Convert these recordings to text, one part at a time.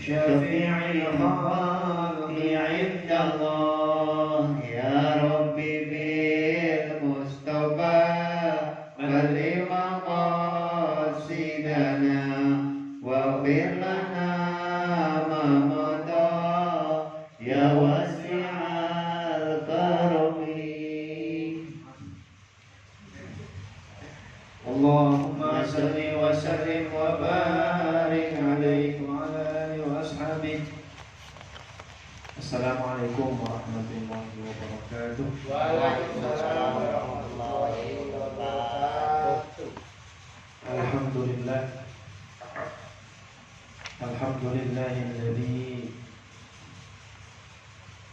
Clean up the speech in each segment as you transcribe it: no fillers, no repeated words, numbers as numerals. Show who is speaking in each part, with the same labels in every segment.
Speaker 1: شفيع الخلق عند الله يا ربي بالمصطفى بلغ مقاصدنا واغفر لنا ما مضى يا واسع الكرم اللهم صل وسلم وبارك عليه وعلى آله وأصحابه. Assalamualaikum warahmatullahi wabarakatuh.
Speaker 2: Waalaikumsalam warahmatullahi wabarakatuh.
Speaker 1: Alhamdulillah. Alhamdulillahilladzi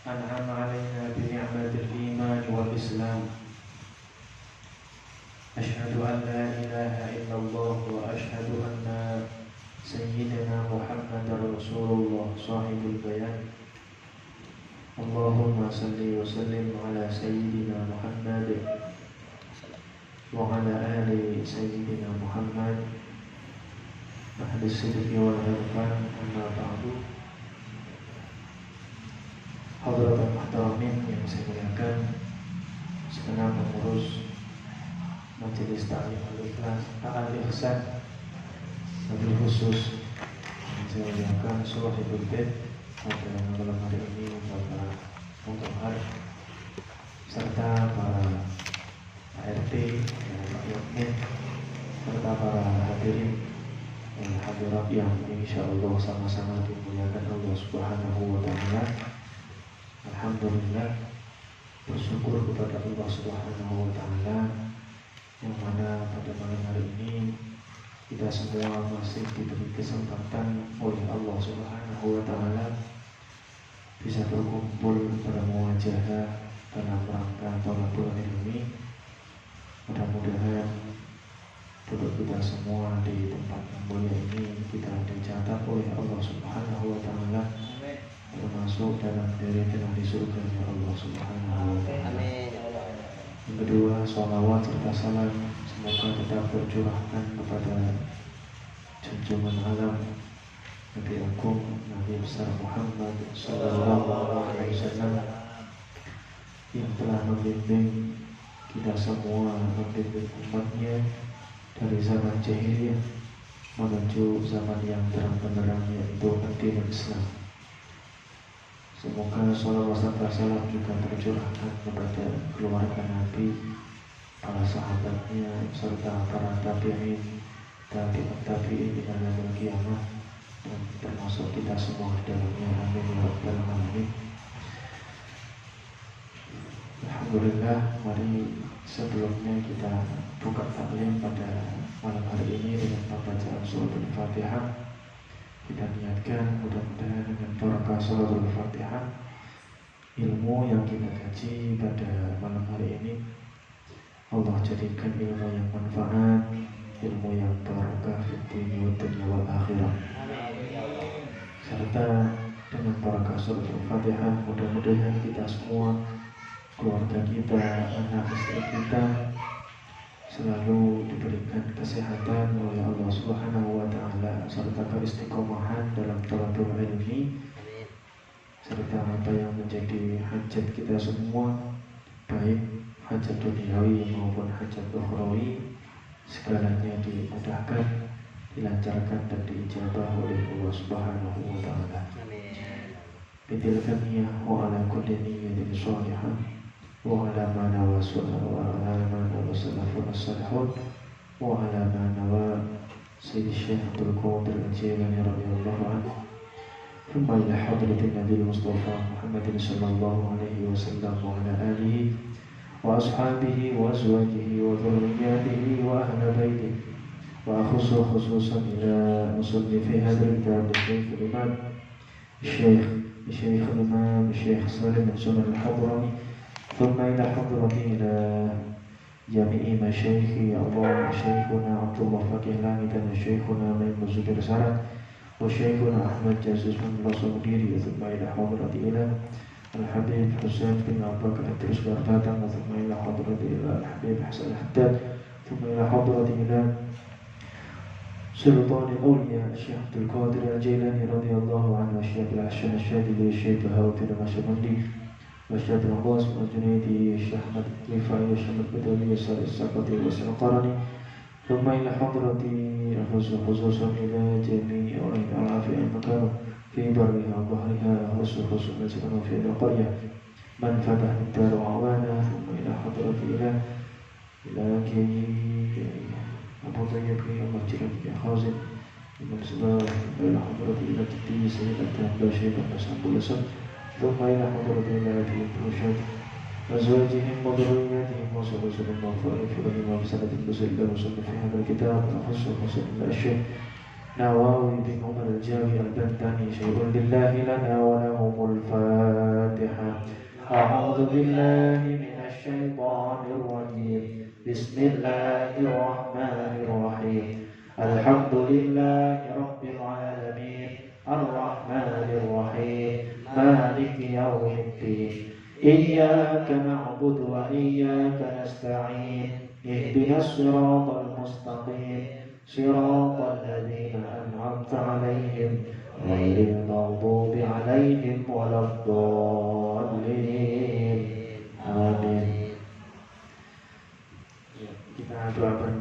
Speaker 1: an'ama 'alaina bi ni'matil iman wal islam. Asyhadu an la ilaha illallah wa asyhadu anna sayyidina Muhammadar Rasulullah sahibul bayan. Allahumma salli wa sallim ala sayyidina Muhammad wa ala ali sayyidina Muhammad ahli sidqi wal irfan, amma ba'du. Hadirin muhtaramin yang saya muliakan, segenap pengurus Majelis Ta'lim Al-Ikhlas Al-Ihsan, wabil khusus yang saya muliakan Shahibul Bait pada malam hari ini, Bapak Mungkar serta para ART, Pak Yokmin, serta para hadirin dan hadirat yang insyaallah sama-sama dimuliakan Allah Subhanahu wa Ta'ala. Alhamdulillah, bersyukur kepada Allah Subhanahu wa Ta'ala yang mana pada malam hari ini kita semua masih diberi kesempatan oleh Allah Subhanahu wa Ta'ala bisa berkumpul pada muwajahah dalam rangka thalabul ilmi. Mudah-mudahan duduk kita semua di tempat yang mulia ini kita dicatat oleh Allah Subhanahu wa Ta'ala termasuk dalam deret-deret di surga Allah Subhanahu wa Ta'ala. Yang kedua, sholawat serta salam semoga tetap tercurahkan kepada junjungan alam Nabi Agung Nabi besar Muhammad sallallahu alaihi wasallam yang telah membimbing kita semua, membimbing umatnya dari zaman jahiliyah menuju zaman yang terang benderang, yaitu addinul Islam. Semoga sholawat serta salam juga tercurahkan kepada keluarga Nabi, para sahabatnya, serta para tabi'in, tabi'in di dalam kiamat, dan termasuk kita semua di dalamnya. Amin ya rabbal alamin. Alhamdulillah, mari sebelumnya kita buka taklim pada malam hari ini dengan pembacaan surah Al-Fatihah. Kita niatkan mudah-mudahan dengan barakah suratul Fatihah ilmu yang kita kaji pada malam hari ini Allah jadikan ilmu yang manfaat, ilmu yang barakah fid dunya wal akhirah. Serta dengan barakah suratul Fatihah mudah-mudahan kita semua, keluarga kita, anak istri kita selalu diberikan kesehatan oleh Allah Subhanahu wa Ta'ala serta keistiqomahan dalam thalabul ilmi, serta apa yang menjadi hajat kita semua, baik hajat duniawi maupun hajat ukhrawi, segalanya dimudahkan, dilancarkan dan diijabah oleh Allah Subhanahu wa Ta'ala. Bitilka niyyah wa ala kulli niyyatin shalihah wa ala ma nawa salafun as-salihun wa ala ma nawa Sayyidi Syekh Abdul Qadir Al-Jilani radhiyallahu anhu thumma ila hadratin Nabi Mustafa Muhammadin sallallahu alaihi wasallam wa ala alihi wa ashabihi wa azwajihi wa dhurriyyatihi wa ahli baitihi wa khususan ila musannifi hadzal kitab Syekh Imam Syekh Salim bin Sunan Al-Hadrami ثم إلى حضرتي إلى جميع مشايخي الله شيخنا عبد الله فقيه لامتن وشيخنا ميمون زبير سعد وشيخنا أحمد جاسوس بن الصغيري ثم إلى حضرتي إلى الحبيب حسين بن أبي بكر الدرس بغداد ثم إلى حضرتي إلى الحبيب حسن الحداد ثم إلى حضرتي إلى سلطان الأولياء الشيخ عبد القادر الجيلاني رضي الله عنه شهاب الحسن الشاذلي الشيخ بهاوتي النقشبندي والشيخ العباس والجنيدي الشيخ أحمد رفاعي والشيخ البدوي والسائر السقطي والسنقرني ثم إلى حضرة خصوصا إلى جميع العافية المكان في برها وبحرها خصوصا الذين في القرية من فتح الدار أعوانا ثم إلى حضرة إلى أبو طيب المسجد في خازن من سباه إلى حضرة إلى جدي سيد الدهب شيخ النسب والسب ثم إلى حضرة إلى أبي الرشاد أزواجهم وذرياتهم وصلوا المغفرة فرهم وبسنة البزل وصل في هذا الكتاب نخص حسن الأشياء نواوي بن عمر الجاوي البنتاني شيء لله لنا ولهم الفاتحة أعوذ بالله من الشيطان الرجيم بسم الله الرحمن الرحيم الحمد لله رب العالمين الرحمن الرحيم مالك يوم الدين إياك نعبد وإياك نستعين اهدنا الصراط المستقيم صراط الذين أنعمت عليهم غير المغضوب عليهم ولا الضالين آمين. Kita doakan.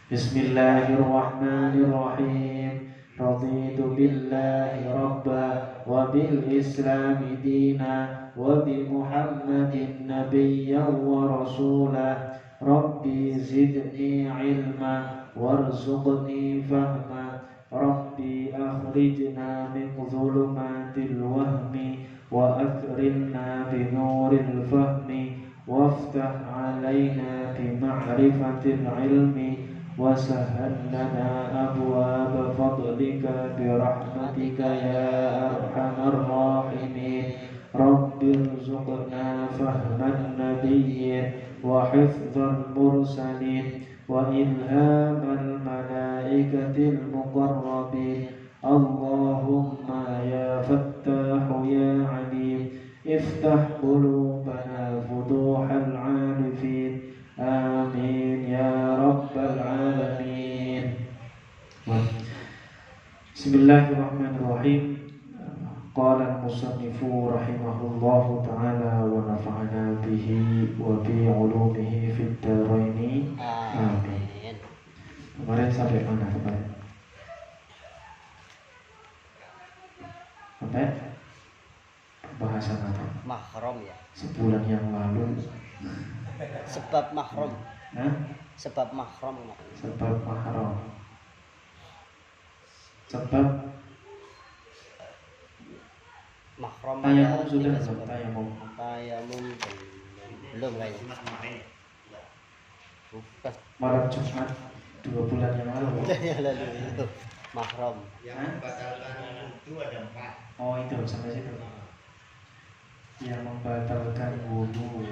Speaker 1: Bismillahirrahmanirrahim. Raditu billahi rabba wa bil islami dina wa bi Muhammadin nabiyyan wa rasula. Rabbi zidni ilma warzuqni fahma. Rabbi akhrijna min dhulumatil wahmi wa akrimna bi nuril fahmi waftah alaina bi ma'rifatil ilmi وسهل لنا أبواب فضلك برحمتك يا أرحم الراحمين رب ارزقنا فهم النبيين وحفظ المرسلين وإلهام الملائكة المقربين اللهم يا فتاح يا عليم افتح قلوبنا فتوح العارفين آمين يا رب العالمين. بسم الله الرحمن الرحيم. قال المصنف رحمه الله تعالى ونفعنا به وبعلومه في الدارين آمين. Kemarin sampai mana kemarin? Sampai bahasan apa?
Speaker 2: Mahram ya.
Speaker 1: Sebulan yang lalu.
Speaker 2: Sebab mahram.
Speaker 1: Hah?
Speaker 2: Sebab mahram.
Speaker 1: Sebab mahram. Sebab
Speaker 2: mahram.
Speaker 1: Tayamum sudah belum?
Speaker 2: Tayamum belum kayaknya. Bukan.
Speaker 1: Malam Jumat 2 bulan yang lalu.
Speaker 2: Yang lalu itu mahram.
Speaker 3: Yang membatalkan itu ada 4.
Speaker 1: Oh itu sampai situ. Yang membatalkan wudu.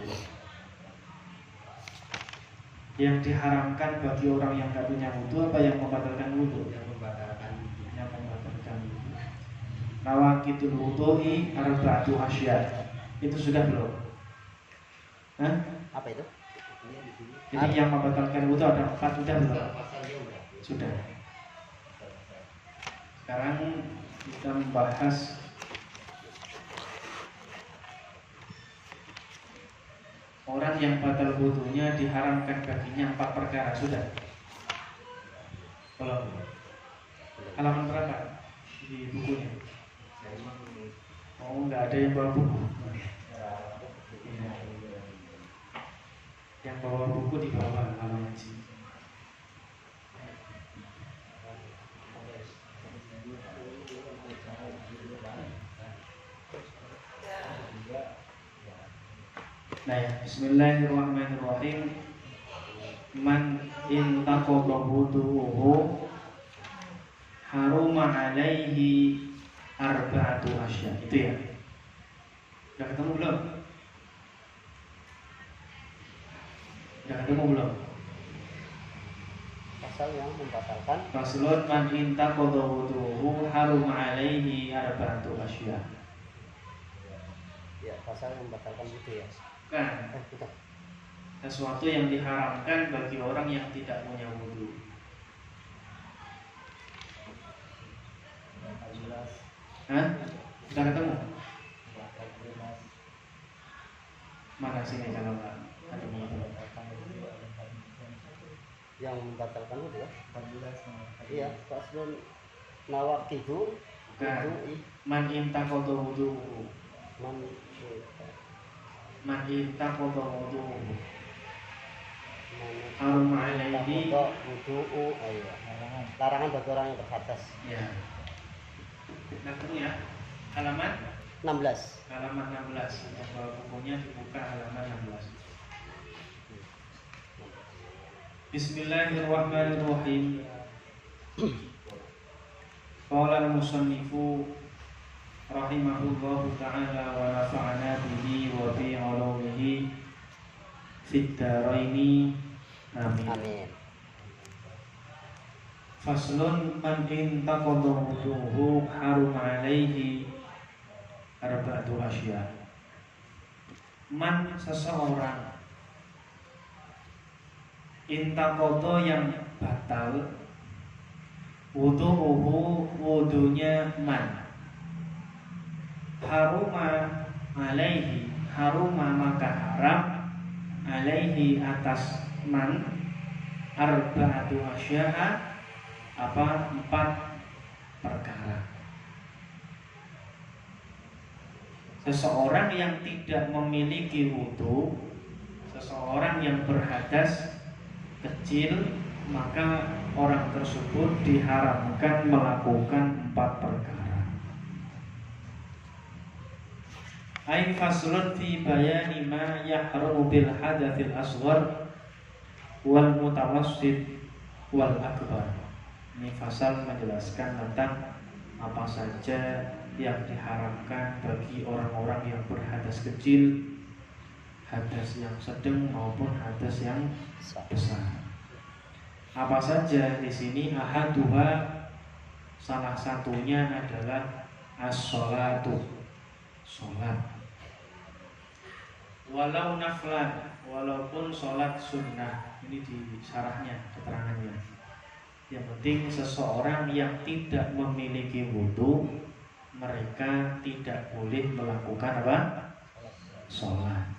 Speaker 1: Yang diharamkan bagi orang yang tidak punya wudu apa yang membatalkan wudu?
Speaker 3: Yang membatalkan wudu.
Speaker 1: Yang membatalkan wudu. Nawaqidul wudu'i arba'atu asya. Itu sudah belum? Hah?
Speaker 2: Apa itu?
Speaker 1: Jadi yang membatalkan wudu ada 4 sudah belum? Sudah. Sekarang kita membahas orang yang batal wudunya diharamkan baginya 4 perkara. Sudah? Belum? Halaman berapa di bukunya? Oh, nggak ada yang bawa buku. Yang bawa buku di bawah halaman sini. Nah ya, bismillahirrahmanirrahim. Man intaqadha wudu'uhu haruma alaihi arba'atu asya. Itu ya. Udah ketemu belum? Udah ketemu belum?
Speaker 2: Pasal yang membatalkan.
Speaker 1: Faslun man intaqadha wudu'uhu haruma alaihi arba'atu asya.
Speaker 2: Ya, pasal yang membatalkan itu ya.
Speaker 1: Bukan.
Speaker 2: Bukan.
Speaker 1: Sesuatu yang diharamkan bagi orang yang tidak punya wudu. Hah? Sudah ketemu? Mana sini kalau nggak ketemu itu?
Speaker 2: Yang membatalkan itu ya? Iya, faslun nawaqidu
Speaker 1: Bukan.
Speaker 2: wudu'i
Speaker 1: Man intaqadha wudu'uhu.
Speaker 2: man
Speaker 1: Man intaqadha wudu'uhu. Harum alaihi.
Speaker 2: wudu'u ayo. Larangan bagi orang yang berhadas.
Speaker 1: Ya. Kita ketemu ya. Halaman
Speaker 2: 16.
Speaker 1: 16. Untuk bukunya dibuka halaman 16. Bismillahirrahmanirrahim. Qala al-musannifu rahimahullahu ta'ala wa nafa'ana bihi wa bi 'ulumihi fid dharaini. Amin.
Speaker 2: Amin.
Speaker 1: Faslun man intaqadha wudu'uhu harum 'alaihi arba'atu asya. Man seseorang intaqadha yang batal wudu'uhu wudunya man haruma alaihi haruma maka haram alaihi atas man arba'atu asya'a apa 4 perkara. Seseorang yang tidak memiliki wudu, seseorang yang berhadas kecil, maka orang tersebut diharamkan melakukan 4 perkara. Ai faslun fi bayani ma yahrumu bil hadatsil asghar wal mutawassit wal akbar. Ini fasal menjelaskan tentang apa saja yang diharamkan bagi orang-orang yang berhadas kecil, hadas yang sedang maupun hadas yang besar. Apa saja di sini? Ahaduha, salah satunya adalah as-sholatu, sholat. Walau naflan, walaupun sholat sunnah. Ini di syarahnya, keterangannya. Yang penting seseorang yang tidak memiliki wudu, mereka tidak boleh melakukan apa? Sholat.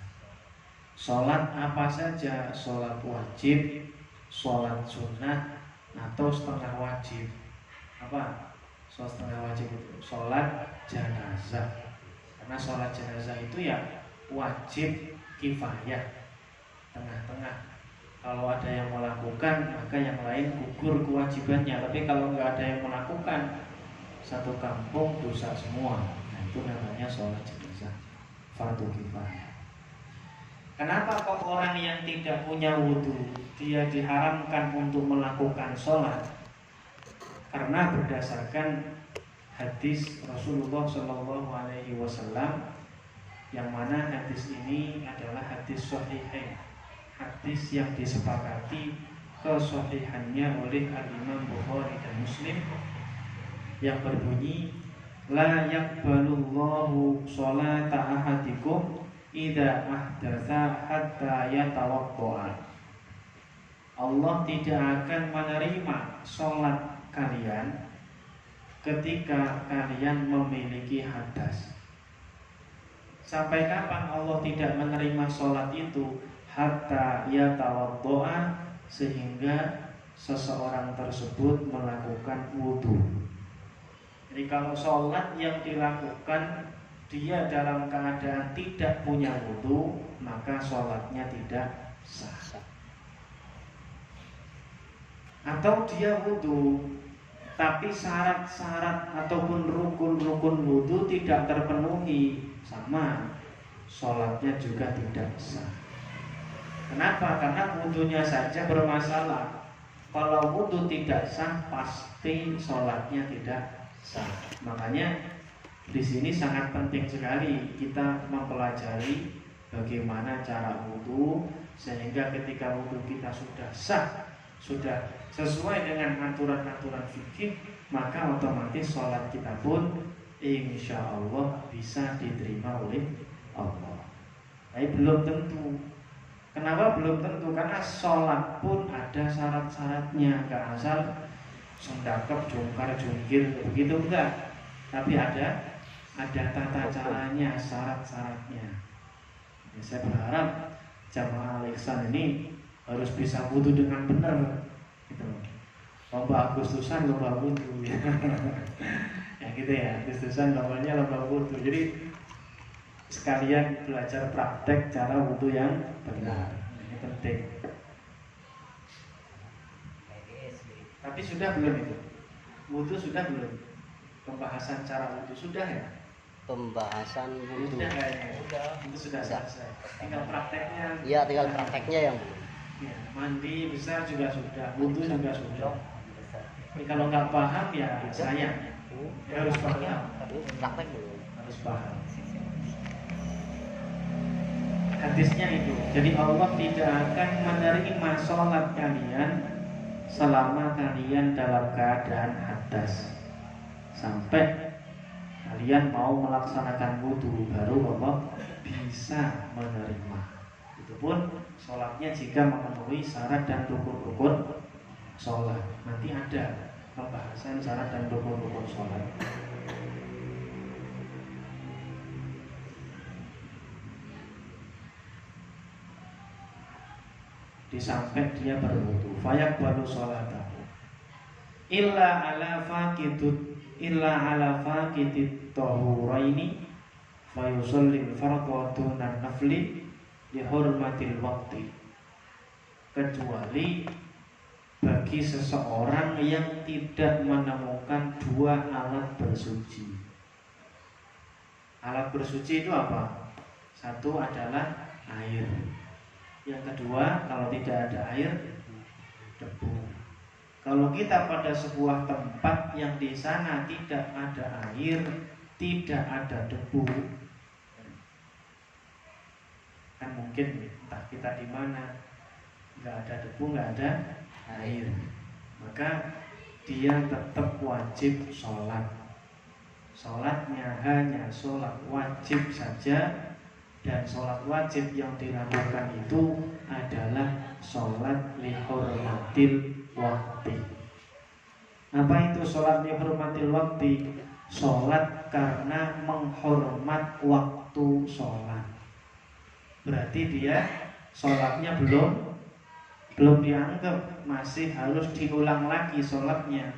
Speaker 1: Sholat apa saja? Sholat wajib, sholat sunnah, atau setengah wajib. Apa? Sholat setengah wajib itu sholat jenazah. Karena sholat jenazah itu ya wajib kifayah, tengah-tengah. Kalau ada yang melakukan, maka yang lain gugur kewajibannya. Tapi kalau nggak ada yang melakukan, satu kampung dosa semua. Nah, itu namanya sholat jenazah, fardu kifayah. Kenapa kok orang yang tidak punya wudu dia diharamkan untuk melakukan sholat? Karena berdasarkan hadis Rasulullah SAW, yang mana hadis ini adalah hadis sahihain, hadis yang disepakati kesahihannya oleh Al-Imam Bukhari dan Muslim, yang berbunyi la yaqbalullahu sholata ahadikum idza ahdatsa hatta yatawaddaa. Allah tidak akan menerima sholat kalian ketika kalian memiliki hadas. Sampai kapan Allah tidak menerima sholat itu? Hatta yatawaddaa, sehingga seseorang tersebut melakukan wudu. Jadi kalau sholat yang dilakukan dia dalam keadaan tidak punya wudu, maka sholatnya tidak sah. Atau dia wudu tapi syarat-syarat ataupun rukun-rukun wudu tidak terpenuhi, sama, sholatnya juga tidak sah. Kenapa? Karena wudunya saja bermasalah. Kalau wudu tidak sah, pasti sholatnya tidak sah. Makanya di sini sangat penting sekali kita mempelajari bagaimana cara wudu, sehingga ketika wudu kita sudah sah, sudah sesuai dengan aturan-aturan fikih, maka otomatis sholat kita pun insya Allah bisa diterima oleh Allah. Tapi belum tentu. Kenapa belum tentu? Karena sholat pun ada syarat-syaratnya. Gak asal sendakep, jungkar, jungkir begitu enggak. Tapi ada ada tata caranya, syarat-syaratnya. Ya, saya berharap jamaah Al-Ihsan ini harus bisa wudu dengan benar gitu. Lomba Agustusan lomba wudu ya. Ya gitu ya, Agustusan lombanya lomba wudu. Jadi sekalian belajar praktek cara wudu yang benar. Ini penting. Tapi sudah belum itu? Wudu sudah belum? Pembahasan cara wudu sudah ya?
Speaker 2: Pembahasan wudu.
Speaker 1: Sudah kayaknya. Itu sudah selesai. Tinggal prakteknya.
Speaker 2: Iya, tinggal prakteknya yang belum.
Speaker 1: Ya, mandi besar juga sudah, wudu juga sudah. Tapi kalau nggak paham ya sayang. Ya, harus paham.
Speaker 2: Praktek belum.
Speaker 1: Harus paham. Hadisnya itu. Jadi Allah tidak akan menerima sholat kalian selama kalian dalam keadaan hadas, sampai kalian mau melaksanakan wudu, baru Allah bisa menerima. Itu pun sholatnya jika memenuhi syarat dan rukun-rukun sholat. Nanti ada pembahasan syarat dan rukun-rukun sholat. Disampai dia berwudu, fayak baru sholatahu illa ala faqidit tahuraini fayusallil fardhu dunan nafli dihormatil waktu, kecuali bagi seseorang yang tidak menemukan dua alat bersuci. Alat bersuci itu apa? Satu adalah air. Yang kedua, kalau tidak ada air, debu. Kalau kita pada sebuah tempat yang di sana tidak ada air, tidak ada debu, kan mungkin entah kita di mana, nggak ada debu, nggak ada air, maka dia tetap wajib sholat. Sholatnya hanya sholat wajib saja. Dan sholat wajib yang dilakukan itu adalah sholat lihurmatil waktu. Apa itu sholat lihurmatil waktu? Sholat karena menghormat waktu sholat. Berarti dia sholatnya belum dianggap, masih harus diulang lagi sholatnya.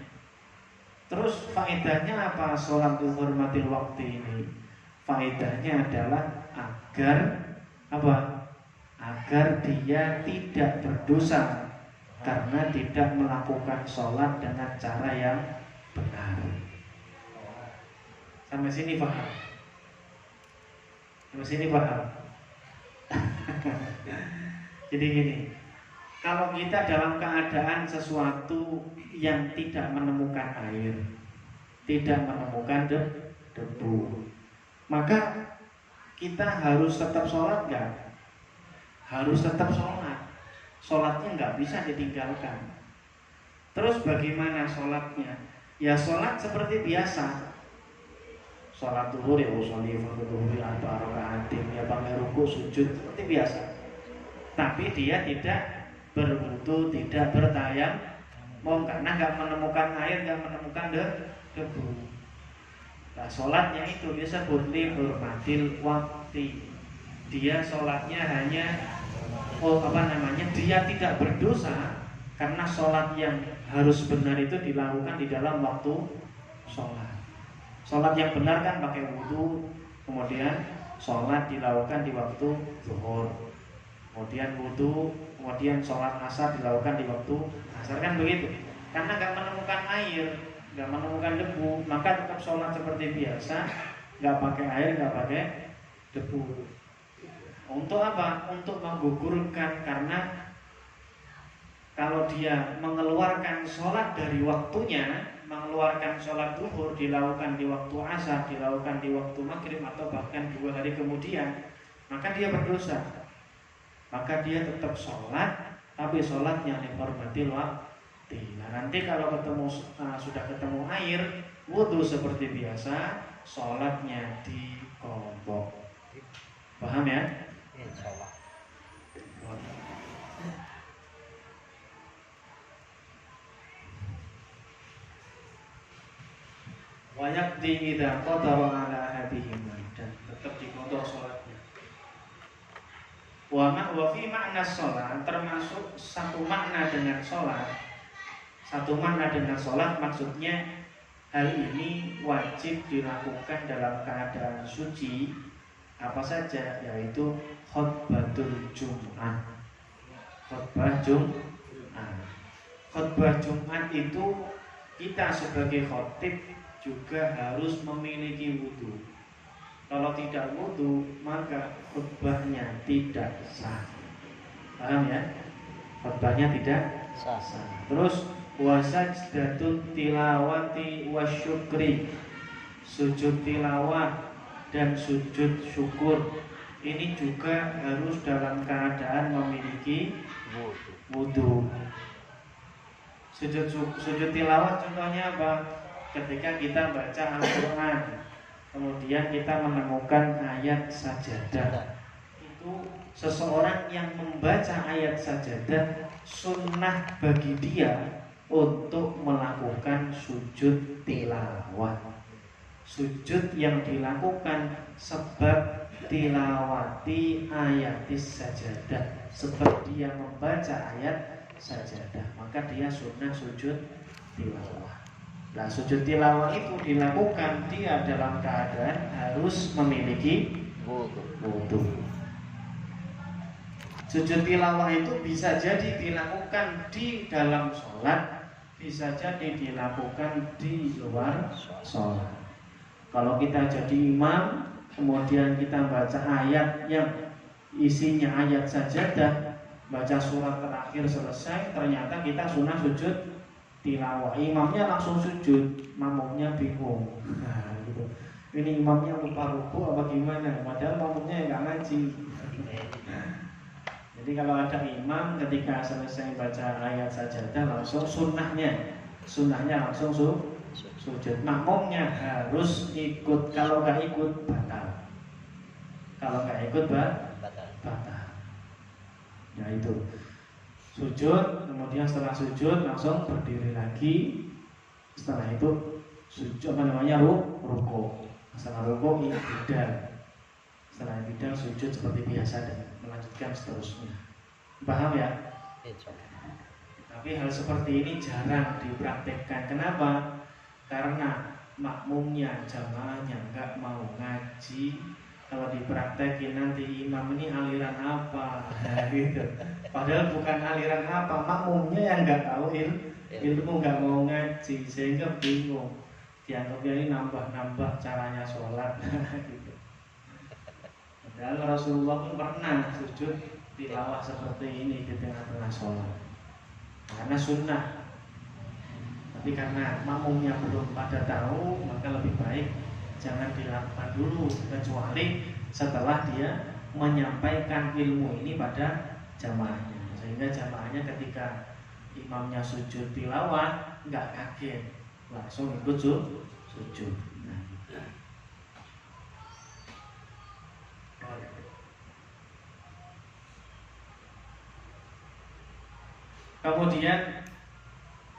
Speaker 1: Terus faedahnya apa sholat lihurmatil waktu ini? Faedahnya adalah agar apa? Agar dia tidak berdosa karena tidak melakukan sholat dengan cara yang benar. Sampai sini paham? Sampai sini paham? Jadi gini, kalau kita dalam keadaan sesuatu yang tidak menemukan air, tidak menemukan debu, maka kita harus tetap sholat nggak? Harus tetap sholat. Sholatnya nggak bisa ditinggalkan. Terus bagaimana sholatnya? Ya sholat seperti biasa. Sholat zuhur ya usolli fardhu atau rakaatin, ya pakai ruku sujud seperti biasa. Tapi dia tidak berwudu, tidak bertayamum karena nggak menemukan air, nggak menemukan debu. Nah, sholatnya itu disebut lihurmatil waktu. Dia sholatnya hanya dia tidak berdosa karena sholat yang harus benar itu dilakukan di dalam waktu sholat. Sholat yang benar kan pakai wudu, kemudian sholat dilakukan di waktu zuhur, kemudian wudu, kemudian sholat asar dilakukan di waktu asar, kan begitu. Karena nggak menemukan air, nggak menemukan debu, maka tetap sholat seperti biasa, nggak pakai air, nggak pakai debu. Untuk apa? Untuk menggugurkan, karena kalau dia mengeluarkan sholat dari waktunya, mengeluarkan sholat zuhur dilakukan di waktu asar, dilakukan di waktu maghrib atau bahkan 2 hari kemudian, maka dia berdosa. Maka dia tetap sholat, tapi sholatnya lihurmatil waktu. Nah, nanti kalau sudah ketemu air, wudu seperti biasa, sholatnya dikompok. Paham ya?
Speaker 2: Insyaallah.
Speaker 1: Wa yaqdi idza qadara ala salatihima, dan tetap diqadha salatnya. Wa fi makna sholat, termasuk satu makna dengan sholat. Satu makna dengan sholat maksudnya hal ini wajib dilakukan dalam keadaan suci apa saja, yaitu khutbatul Jum'ah. Khutbah Jum'ah. Khutbah Jum'at itu kita sebagai khotib juga harus memiliki wudu. Kalau tidak wudu maka khutbahnya tidak sah. Paham ya? Khutbahnya tidak sah. Terus wasajdatut tilawati wasyukri, sujud tilawah dan sujud syukur ini juga harus dalam keadaan memiliki wudu. Sujud tilawah contohnya apa? Ketika kita baca Al-Quran, kemudian kita menemukan ayat sajadah, itu seseorang yang membaca ayat sajadah sunnah bagi dia untuk melakukan sujud tilawah. Sujud yang dilakukan sebab tilawati ayatis sajadah, sebab dia membaca ayat sajadah, maka dia sunnah sujud tilawah. Nah, sujud tilawah itu dilakukan dia dalam keadaan harus memiliki wudu. Sujud tilawah itu bisa jadi dilakukan di dalam sholat, bisa jadi dilakukan di luar sholat. Kalau kita jadi imam, kemudian kita baca ayat yang isinya ayat sajadah, baca surat terakhir selesai, ternyata kita sunnah sujud tilawah, imamnya langsung sujud, makmumnya bingung. Nah, gitu. Ini imamnya lupa ruku apa gimana? Padahal makmumnya nggak ngaji. Jadi kalau ada imam ketika selesai baca ayat sajadah langsung sunnahnya langsung sujud. Makmumnya harus ikut, kalau nggak ikut batal. Kalau nggak ikut batal. Ya itu. Sujud, kemudian setelah sujud langsung berdiri lagi. Setelah itu sujud ruku. Setelah ruku i'tidal. Setelah i'tidal sujud seperti biasa dan melanjutkan seterusnya. Paham ya? Tapi hal seperti ini jarang dipraktekkan. Kenapa? Karena makmumnya, jamaahnya nggak mau ngaji. Kalau dipraktekin nanti imam ini aliran apa, gitu. Padahal bukan aliran apa, makmumnya yang nggak tahu ilmu, nggak mau ngaji, sehingga bingung. Dianggapnya ini nambah-nambah caranya sholat, gitu. Padahal Rasulullah pun pernah sujud tilawah seperti ini di tengah-tengah sholat, karena sunnah. Tapi karena makmumnya belum pada tahu, maka lebih baik jangan dilakukan dulu, kecuali setelah dia menyampaikan ilmu ini pada jamaahnya, sehingga jamaahnya ketika imamnya sujud tilawah nggak kaget, langsung ikut sujud. Nah. Kemudian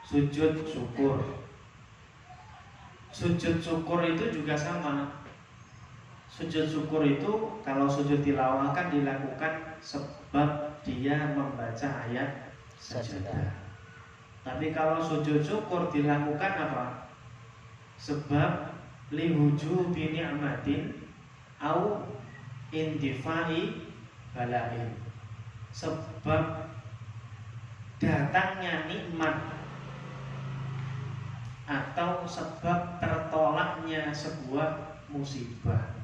Speaker 1: sujud syukur. Sujud syukur itu juga sama. Sujud syukur itu kalau sujud tilawah kan dilakukan sebab dia membaca ayat sajadah. Tapi kalau sujud syukur dilakukan apa? Sebab liwujubi ni'matin au intifai balain. Sebab datangnya nikmat atau sebab tertolaknya sebuah musibah.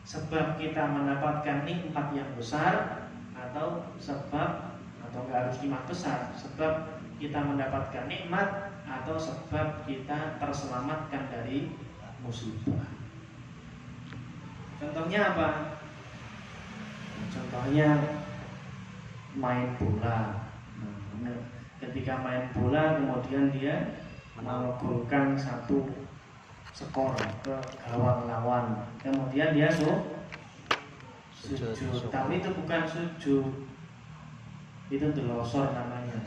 Speaker 1: Sebab kita mendapatkan nikmat yang besar, atau sebab, atau nggak harus nikmat besar, sebab kita mendapatkan nikmat atau sebab kita terselamatkan dari musibah. Contohnya apa? Contohnya main bola. Ketika main bola kemudian dia menggolkan satu skor ke gawang lawan, kemudian dia sujud. Tapi itu bukan sujud, itu delosor namanya.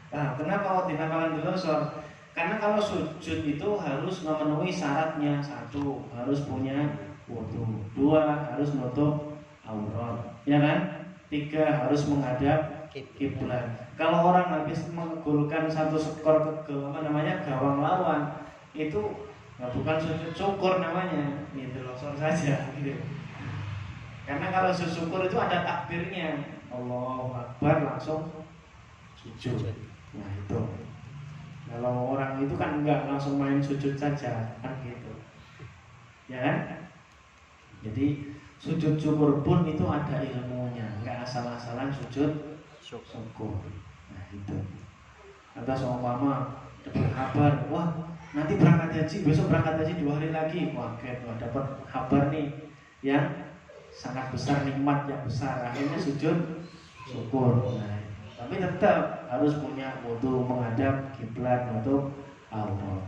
Speaker 1: Nah, kenapa dinamakan delosor? Karena kalau sujud itu harus memenuhi syaratnya. Satu, harus punya wudu. Dua, harus nutup aurat, ya kan? Tiga, harus menghadap kiblat. Kalau orang habis menggolkan satu skor ke gawang lawan, itu bukan sujud syukur namanya, gitu longsor saja gitu. Karena kalau sujud syukur itu ada takbirnya, Allahu Akbar langsung sujud. Nah itu. Kalau orang itu kan enggak langsung main sujud saja kan gitu, ya kan? Jadi sujud syukur pun itu ada ilmunya, enggak asal-asalan sujud syukur. Nah itu. Atau seumpama dapat kabar, wah nanti berangkat haji, besok berangkat haji 2 hari lagi, wah dapat kabar nih yang sangat besar, nikmat yang besar, akhirnya sujud syukur. Nah, tapi tetap harus punya wudu, menghadap kiblat untuk aurat.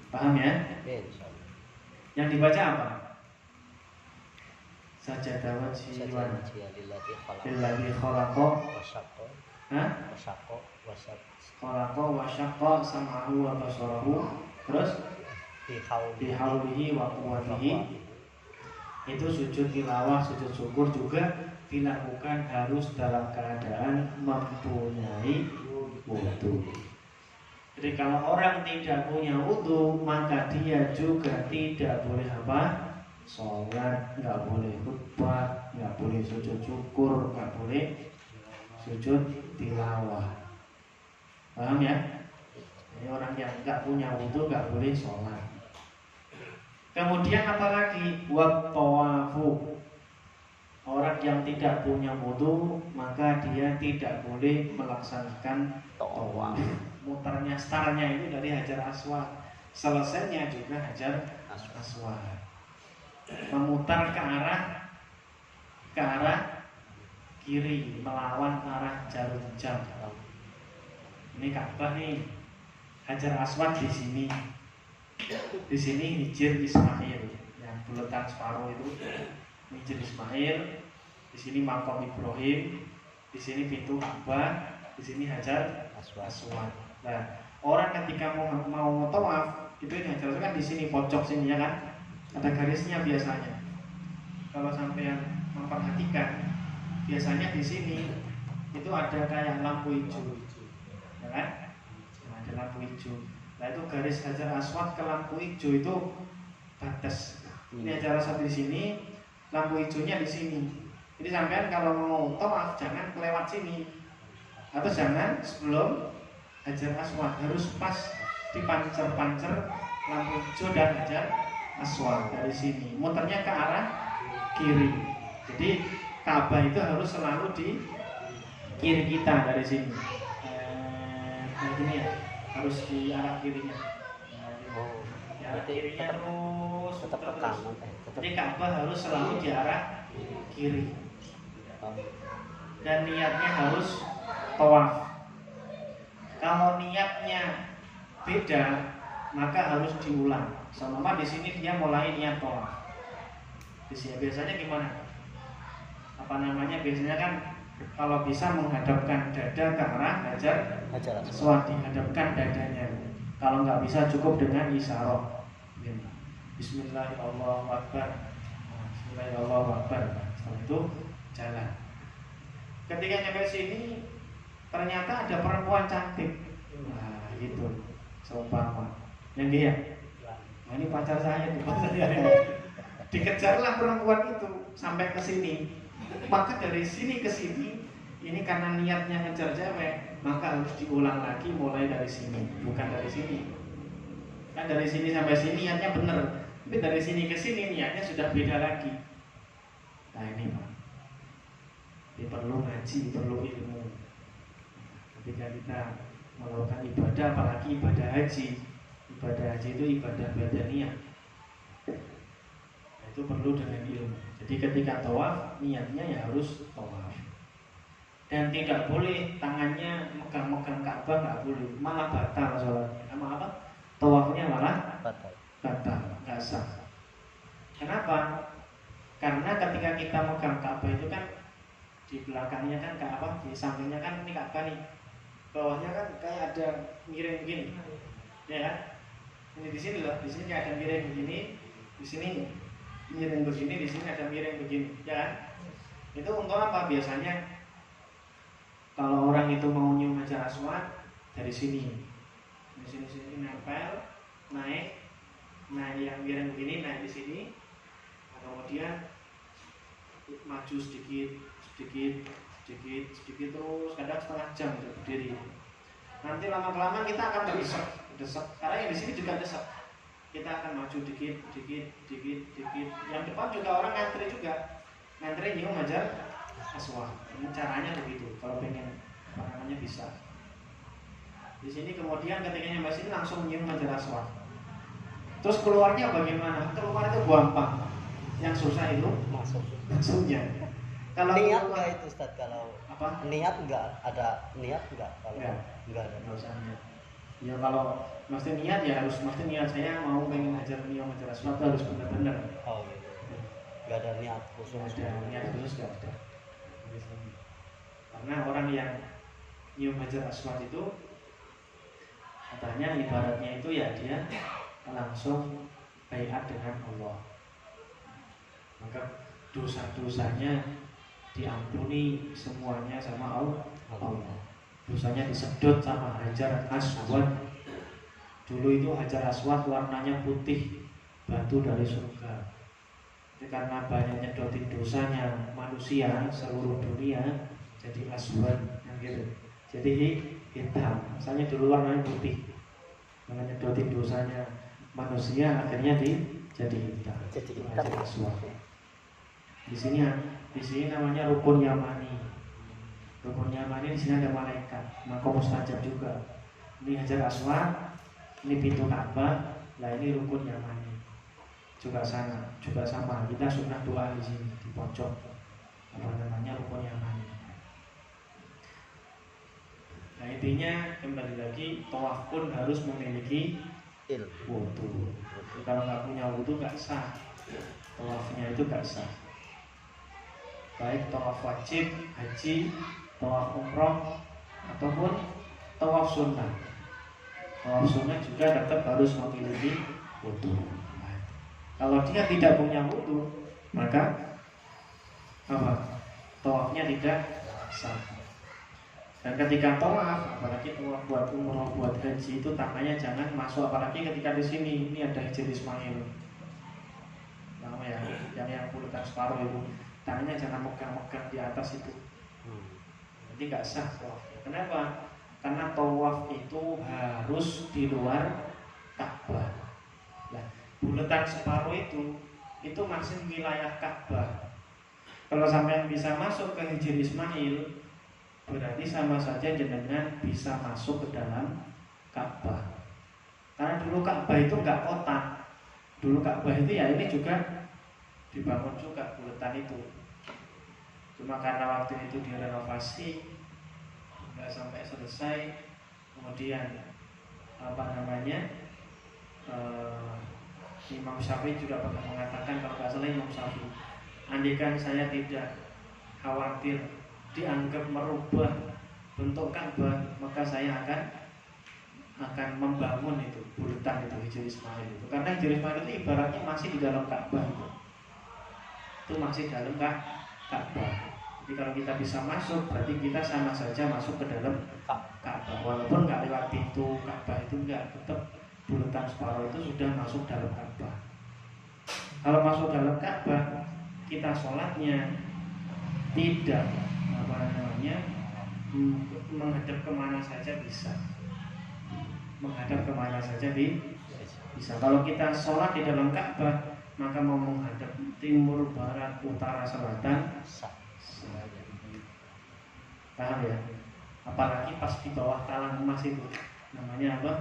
Speaker 1: Paham ya? Yang dibaca apa? Sajadah wajhiwan lillazi khalaqa khalaqa wa syaqqa sam'ahu wa basarahu, terus bihaulihi wa quwwatihi. Itu sujud tilawah, sujud syukur juga dilakukan harus dalam keadaan mempunyai wudu. Jadi kalau orang tidak punya wudu, maka dia juga tidak boleh sholat, nggak boleh khutbah, nggak boleh sujud syukur, nggak boleh sujud tilawah. Paham ya? Jadi orang yang nggak punya wudu nggak boleh sholat. Kemudian apalagi wat-tawafu. Orang yang tidak punya wudu maka dia tidak boleh melaksanakan tawaf. Muternya startnya itu dari Hajar Aswad, selesainya juga Hajar Aswad. Memutar ke arah kiri melawan arah jarum jam. Ini Ka'bah nih, Hajar Aswad di sini. Di sini Hijr Ismail yang buletan separuh itu. Hijr Ismail, di sini Makom Ibrahim, di sini pintu Ka'bah, di sini Hajar Aswad. Nah, orang ketika mau tawaf itu Hajar Aswad kan di sini pojok sini ya kan, ada garisnya biasanya. Kalau sampai yang memperhatikan, biasanya di sini itu ada kayak lampu hijau, ya kan? Ada lampu hijau. Nah itu garis Hajar Aswad ke lampu hijau itu batas. Ini Hajar Aswad di sini, lampu hijaunya di sini. Jadi sampean kalau mau tawaf jangan kelewat sini, atau jangan sebelum Hajar Aswad, harus pas dipancer-pancer lampu hijau dan Hajar Aswad dari sini. Muternya ke arah kiri. Jadi Ka'bah itu harus selalu di kiri kita dari sini. Ini ya, harus di arah kirinya. Di arah kirinya terus. Jadi Ka'bah harus selalu di arah kiri. Dan niatnya harus tawaf. Kalau niatnya beda, maka harus diulang. Sama di sini dia mulai niat tawaf. Di sini biasanya gimana? Biasanya kan kalau bisa menghadapkan dada ke arah Hajar Aswad, dihadapkan dadanya. Kalau nggak bisa cukup dengan isyarat. Bismillahirrahmanirrahim. Bismillahirrahmanirrahim. Setelah itu jalan. Ketika nyampe sini ternyata ada perempuan cantik. Nah, itu seumpama. Yang dia. Nah, ini pacar saya di pacar saya. Dikejarlah perempuan itu sampai ke sini. Maka dari sini ke sini, ini karena niatnya ngejar cewek, maka harus diulang lagi mulai dari sini, bukan dari sini. Kan dari sini sampai sini niatnya benar, tapi dari sini ke sini niatnya sudah beda lagi. Nah ini Pak, ini perlu ngaji, perlu ilmu. Ketika kita melakukan ibadah, apalagi ibadah haji itu ibadah badaniyah. Itu perlu dengan ilmu. Jadi ketika tawaf niatnya ya harus tawaf. Dan tidak boleh tangannya megang-megang Ka'bah, nggak boleh, malah batal sholatnya. Apa? Tawafnya malah batal, nggak sah. Kenapa? Karena ketika kita megang Ka'bah itu kan di belakangnya kan Ka'bah, di sampingnya kan ini Ka'bah nih. bawahnya kan kayak ada miring begini, ya kan? Ini di sini loh, di sini kayak ada miring begini, di sini miring begini, di sini ada miring begini, ya kan? Itu untuk apa biasanya? Kalau orang itu mau nyium Hajar Aswad dari sini, di sini nempel, naik yang miring begini, naik di sini, kemudian maju sedikit terus kadang setengah jam gitu berdiri. Nanti lama-kelamaan kita akan desek, karena yang di sini juga desek. Kita akan maju dikit. Yang depan juga orang ngantri nyium Hajar Aswad. Ini caranya begitu. Kalau pengen bisa. Di sini kemudian ketika nyampe sini langsung nyium Hajar Aswad. Terus keluarnya bagaimana? Keluar itu gampang. Yang susah itu masuknya. Kalau
Speaker 2: niat enggak itu Ustaz, kalau
Speaker 1: apa?
Speaker 2: Niat enggak ada niat enggak kalau enggak ada
Speaker 1: dosanya. Ya kalau mesti niat ya harus mesti niat saya mau pengen Hajar Aswad harus benar-benar.
Speaker 2: Oh gitu. Enggak ada niat khusus.
Speaker 1: Niat khusus enggak ada. Karena orang yang nyium Hajar Aswad itu katanya ibaratnya itu ya dia langsung baiat dengan Allah. Maka dosa-dosanya diampuni semuanya sama Allah. Dosanya disedot sama Hajar Aswad. Dulu itu Hajar Aswad warnanya putih, batu dari surga. Jadi karena banyak nyedotin dosanya manusia seluruh dunia, jadi aswad gitu. Jadi hitam. Misalnya dulu warnanya putih, karena nyedotin dosanya manusia akhirnya jadi hitam. Hajar Aswad. Di sini namanya Rukun Yamani. Rukun Yamani di sini ada malaikat, maka mustajab juga. Ini Hajar Aswad, ini pintu Ka'bah, lah ini Rukun Yamani. Juga sama. Kita sunnah doa di sini di pojok. Apa namanya Rukun Yamani. Nah intinya kembali lagi, tawaf pun harus memiliki wudu. Kalau nggak punya wudu nggak sah. Tawafnya itu nggak sah. Baik tawaf wajib, haji, tawaf umroh, ataupun tawaf sunnah. Tawaf sunnah juga tetap harus memiliki wudu. Kalau dia tidak punya wudu, maka apa? Tawafnya tidak sah. Dan ketika tawaf, apalagi tawaf buat umroh, buat haji itu tangannya jangan masuk, apalagi ketika di sini ini ada Hijr Ismail. Nama ya, yang pulutan separuh itu. Tangannya jangan megang-megang di atas itu. Jadi nggak sah tawafnya. Kenapa? Karena tawaf itu harus di luar Ka'bah. Nah, bulatan separuh itu masih wilayah Ka'bah. Kalau sampai bisa masuk ke Hijr Ismail, berarti sama saja jenengan bisa masuk ke dalam Ka'bah. Karena dulu Ka'bah itu nggak kotak. Dulu Ka'bah itu ya ini juga dibangun juga bulatan itu. Cuma karena waktu itu direnovasi nggak sampai selesai, kemudian Imam Syafi'i juga pernah mengatakan, kalau nggak salah Imam Syafi'i, andaikan saya tidak khawatir dianggap merubah bentuk Ka'bah, maka saya akan membangun itu bulatan itu Hijr Ismail itu. Karena Hijr Ismail itu ibaratnya masih di dalam Ka'bah itu masih dalam Ka'bah. Jadi kalau kita bisa masuk, berarti kita sama saja masuk ke dalam Ka'bah. Walaupun nggak lewat pintu Ka'bah itu nggak, tetap bulatan separuh itu sudah masuk dalam Ka'bah. Kalau masuk dalam Ka'bah, kita sholatnya tidak menghadap kemana saja bisa. Menghadap kemana saja bisa. Kalau kita sholat di dalam Ka'bah, maka mau menghadap timur, barat, utara, selatan, paham ya? Apalagi pas di bawah talang emas itu, namanya apa?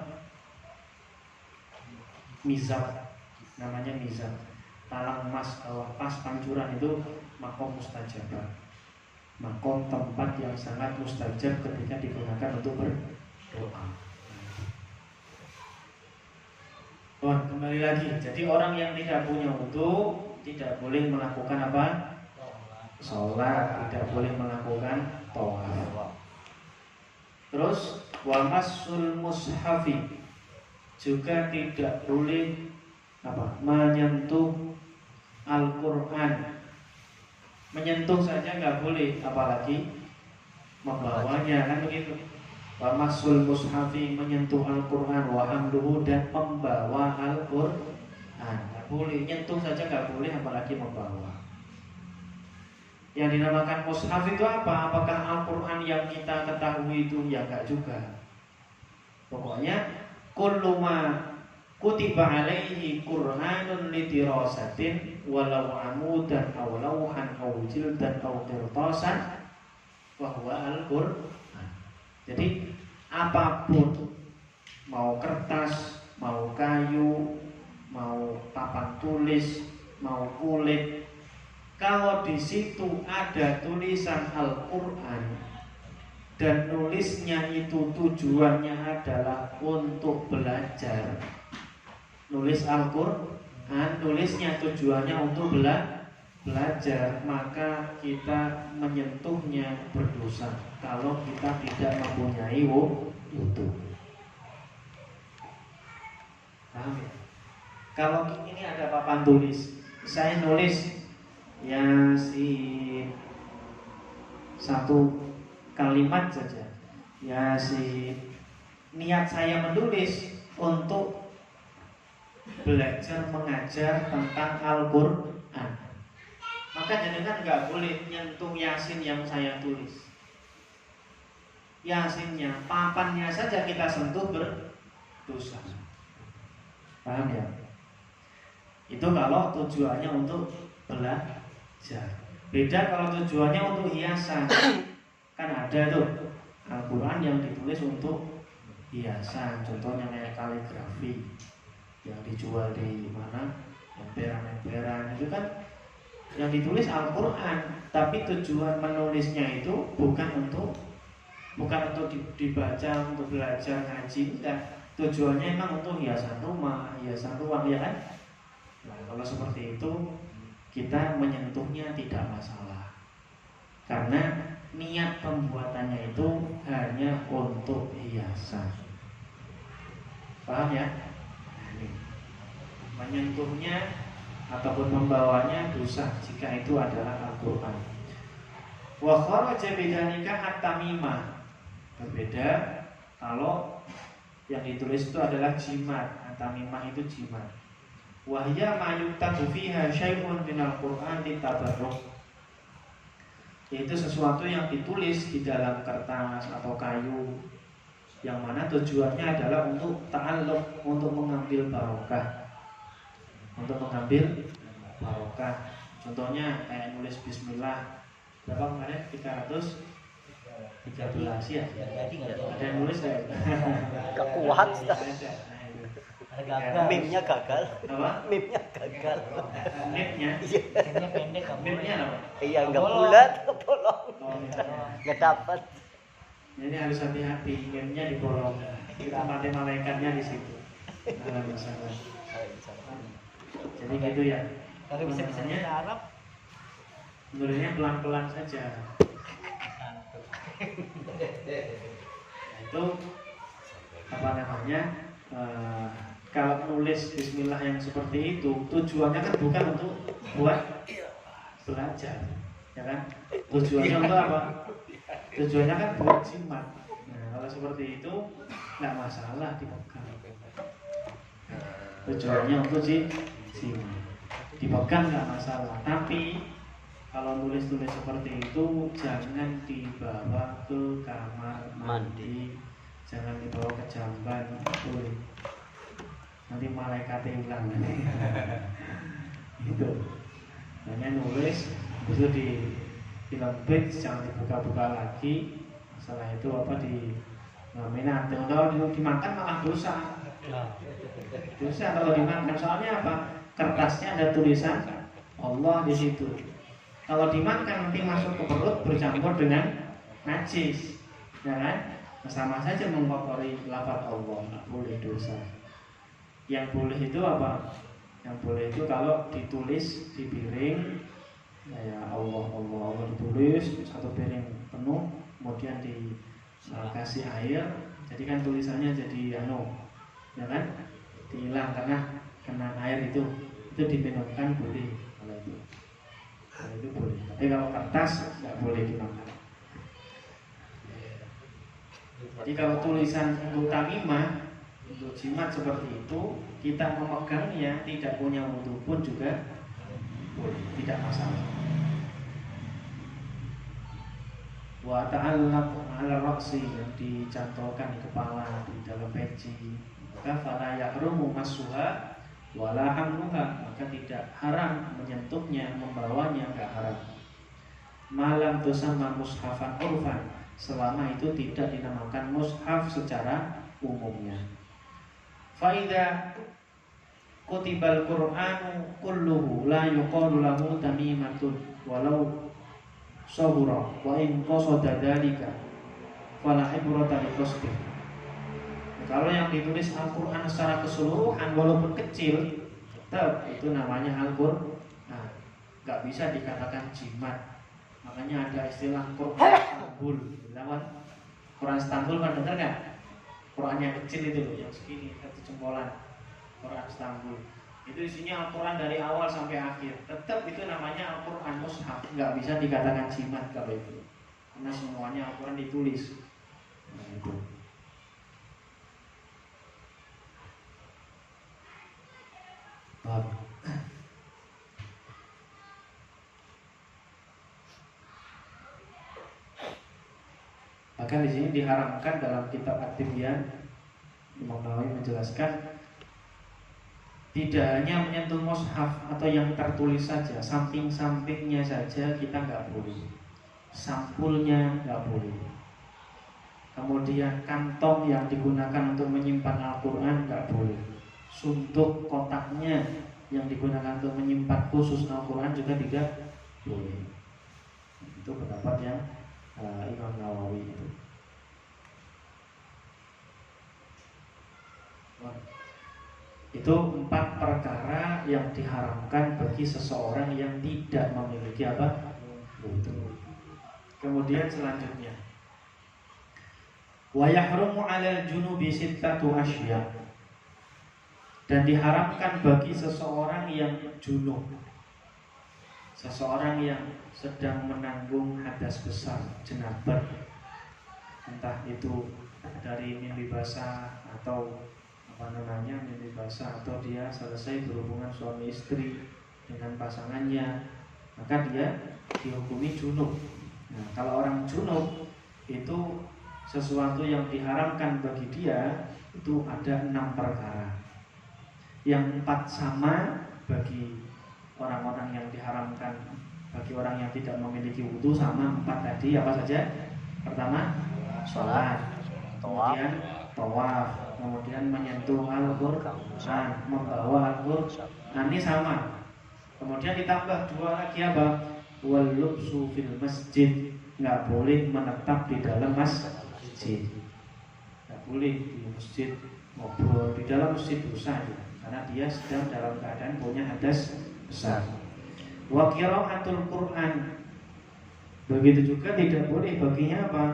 Speaker 1: Mizab, namanya mizab. Talang emas bawah pas pancuran itu makom mustajabah. Makom tempat yang sangat mustajab ketika digunakan untuk berdoa. Kembali lagi, jadi orang yang tidak punya wudu tidak boleh melakukan apa? Sholat, tidak boleh melakukan tawaf. Terus wa masul mushafi, juga tidak boleh menyentuh Al-Qur'an. Menyentuh saja nggak boleh, apalagi membawanya, kan begitu. Wa masul mushafi, menyentuh Al-Qur'an, wa hamluhu, dan membawa Al-Qur'an. Nggak boleh, nyentuh saja nggak boleh, apalagi membawa. Yang dinamakan mushaf itu apa? Apakah Al-Qur'an yang kita ketahui itu? Ya enggak juga. Pokoknya kullu ma kutiba alaihi Qur'anun lidirasatin walau amudan aw lawhan aw jildan aw qirtasan wa huwa Al-Qur'an. Jadi apapun, mau kertas, mau kayu, mau papan tulis, mau kulit, kalau di situ ada tulisan Al-Qur'an dan nulisnya itu tujuannya adalah untuk belajar, nulis Al-Qur'an, nulisnya tujuannya untuk belajar, maka kita menyentuhnya berdosa kalau kita tidak mempunyai wudu. Paham ya? Kalau ini ada papan tulis, saya nulis Yasin, satu kalimat saja, Yasin. Niat saya menulis untuk belajar mengajar tentang Al-Qur'an, maka jenengan nggak boleh nyentuh Yasin yang saya tulis. Yasinnya, papannya saja kita sentuh berdosa. Paham ya? Itu kalau tujuannya untuk belajar. Beda kalau tujuannya untuk hiasan. Kan ada tuh Al-Qur'an yang ditulis untuk hiasan. Contohnya kayak kaligrafi yang dijual di mana, emperan-emperan itu kan yang ditulis Al-Qur'an, tapi tujuan menulisnya itu bukan untuk dibaca, untuk belajar ngaji, enggak. Tujuannya emang untuk hiasan rumah, hiasan ruang, ya kan? Nah, kalau seperti itu kita menyentuhnya tidak masalah, karena niat pembuatannya itu hanya untuk hiasan. Paham ya? Menyentuhnya ataupun membawanya dosa jika itu adalah Al-Qur'an. Wa kharaja bidzalika at-tamimah. Berbeda kalau yang ditulis itu adalah jimat. At-tamimah itu jimat. Wa hiya ma yuktabu fiha syai'un minal Qur'an litabarruk. Yaitu sesuatu yang ditulis di dalam kertas atau kayu, yang mana tujuannya adalah untuk ta'alluq, untuk mengambil barokah. Untuk mengambil barokah. Contohnya kayak nulis bismillah. Berapa kemarin? 313 ya? Ada yang nulis kayak
Speaker 2: Gak kuat. Meme-nya gagal.
Speaker 1: apa?
Speaker 2: Meme-nya gagal.
Speaker 1: Meme-nya?
Speaker 4: Akhirnya pendek kamu.
Speaker 1: Meme-nya apa?
Speaker 2: Iya, enggak bulat, bolong.
Speaker 1: Oh, iya.
Speaker 2: Enggak dapat.
Speaker 1: Jadi harus hati-hati, meme-nya dibolong. Kita mati malaikatnya di situ. Nah, masalah. Jadi gitu ya.
Speaker 4: Kalau bisa bahasa Arab.
Speaker 1: Sebenarnya pelan-pelan saja. Nah, itu apa namanya? Kalau nulis bismillah yang seperti itu, tujuannya kan bukan untuk buat belajar, ya kan? Tujuannya untuk apa? Tujuannya kan buat jimat. Nah, kalau seperti itu nggak masalah dipegang. Tujuannya untuk jimat, dipegang nggak masalah. Tapi kalau nulis-nulis seperti itu jangan dibawa ke kamar mandi, jangan dibawa ke jamban, boleh. Nanti malaikatnya hilang. Itu. Hanya nulis, itu dilempit, jangan dibuka-buka lagi. Setelah itu apa di ngamen. Kalau dimakan malah dosa. Dosa kalau dimakan. Soalnya apa? Kertasnya ada tulisan Allah di situ. Kalau dimakan nanti masuk ke perut bercampur dengan najis, ya kan? Sama saja mengotori lafaz Allah, nggak boleh dosa. Yang boleh itu apa? Yang boleh itu kalau ditulis di piring, ya Allah ditulis satu piring penuh, kemudian kasih air, jadi kan tulisannya jadi ya kan, dihilang karena kena air itu diminumkan boleh kalau itu boleh. Tapi kalau kertas nggak boleh dimakan. Jadi kalau tulisan untuk tamimah, untuk jimat seperti itu, kita memegangnya tidak punya wudu pun juga boleh, tidak masalah. Wa ta'allaq 'ala ra'si, yang dicantolkan di kepala, di dalam peci, maka fala yahrumu masuha wala hamluha, maka tidak haram menyentuhnya, membawanya, enggak haram. Malam tusamma mushafan urfan, selama itu tidak dinamakan mushaf secara umumnya. Faida kutibal Qur'anu kulluhu la yuqalu lahu tamimatun walau sahura wa in qasada dzalika fala ibrata li qasdi. Kalau yang ditulis Al-Qur'an secara keseluruhan walaupun kecil, tetap itu namanya Al-Qur'an. Nah, enggak bisa dikatakan jimat. Makanya ada istilah Quran Istanbul. Quran Istanbul pernah dengar nggak? Quran yang kecil itu loh, yang segini, satu jempolan. Quran Istanbul. Itu isinya Al-Quran dari awal sampai akhir. Tetap itu namanya Al-Quran Mushaf. Nggak bisa dikatakan jimat kalau itu, karena semuanya Al-Quran ditulis. Nah, itu. Maka di sini diharamkan dalam kitab At-Tibyan, Imam Nawawi menjelaskan tidak hanya menyentuh mushaf atau yang tertulis saja, samping-sampingnya saja kita nggak boleh, sampulnya nggak boleh. Kemudian kantong yang digunakan untuk menyimpan Al-Quran nggak boleh. Suntuk kotaknya yang digunakan untuk menyimpan khusus Al-Quran juga tidak boleh. Itu pendapat yang Imam Nawawi itu. Itu 4 perkara yang diharamkan bagi seseorang yang tidak memiliki wudu. Kemudian selanjutnya, wa yahrumu 'alal junubi sittatu asya, dan diharamkan bagi seseorang yang junub, seseorang yang sedang menanggung hadas besar, jenabat, entah itu dari mimpi basah atau mimpi basah, atau dia selesai berhubungan suami istri dengan pasangannya, maka dia dihukumi junub. Nah, kalau orang junub itu sesuatu yang diharamkan bagi dia itu ada 6 perkara. Yang 4 sama bagi orang-orang yang diharamkan, bagi orang yang tidak memiliki wudu sama 4 tadi. Apa saja? Pertama, sholat, kemudian tawaf, kemudian menyentuh Al-Qur'an, membawa Al-Qur'an, ini sama. Kemudian ditambah 2 lagi apa? Wal lubsu fil masjid, nggak boleh menetap di dalam masjid, nggak boleh di masjid ngobrol di dalam masjid, dosa ya, karena dia sedang dalam keadaan punya hadas besar. Wa qiraatul Qur'an, begitu juga tidak boleh baginya apa?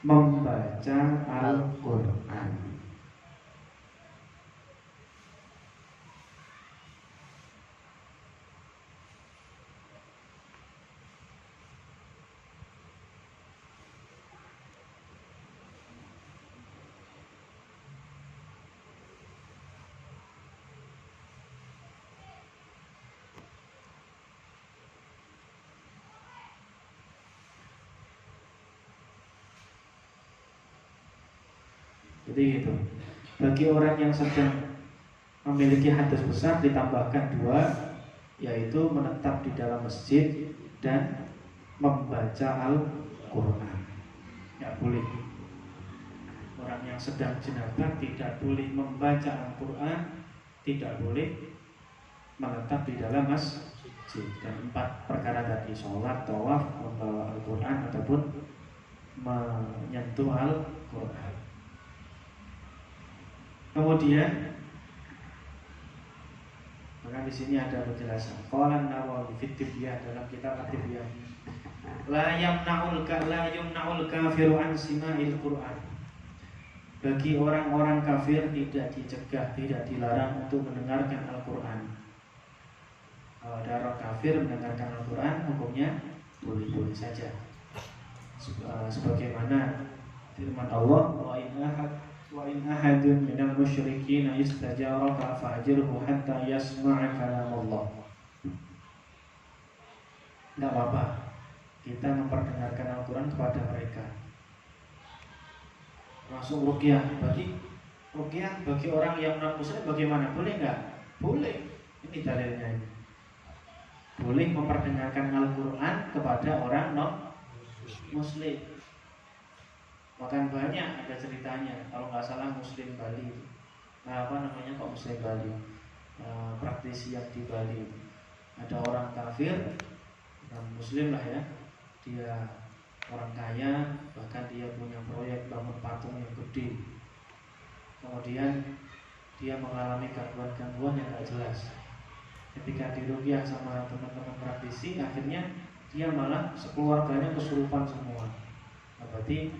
Speaker 1: Membaca Al-Qur'an. Jadi itu. Bagi orang yang sedang memiliki hadas besar ditambahkan 2, yaitu menetap di dalam masjid dan membaca Al-Quran. Tidak boleh. Orang yang sedang jenabah tidak boleh membaca Al-Quran, tidak boleh menetap di dalam masjid. Dan 4 perkara tadi, sholat, tawaf, membawa Al-Quran ataupun menyentuh Al-Quran. Kemudian, maka di sini ada penjelasan. Qala Nawawi fi Tibyah, dalam kitab At-Tibyah, La yumna'ul kafiru an sima'il Qur'an. Bagi orang-orang kafir tidak dicegah, tidak dilarang untuk mendengarkan Al-Qur'an. Kalau ada orang kafir mendengarkan Al-Qur'an, hukumnya boleh-boleh saja. Sebagaimana firman Allah, wa in ahadun minal musyrikin istajaraka fa'jirhu hatta yasma'a kalam Allah. Tidak apa-apa kita memperdengarkan Al-Quran kepada mereka. Langsung ruqyah. Ruqyah bagi orang yang non muslim bagaimana? Boleh nggak? Boleh. Ini dalilnya ini. Boleh memperdengarkan Al-Quran kepada orang non muslim. Bahkan banyak ada ceritanya. Kalau nggak salah Muslim Bali. Kok Muslim Bali? Praktisi yang di Bali. Ada orang kafir, non muslim lah ya. Dia orang kaya, bahkan dia punya proyek bangun patung yang gede. Kemudian dia mengalami gangguan-gangguan yang gak jelas. Ketika diruqyah sama teman-teman praktisi, akhirnya dia malah sekeluarganya kesurupan semua. Berarti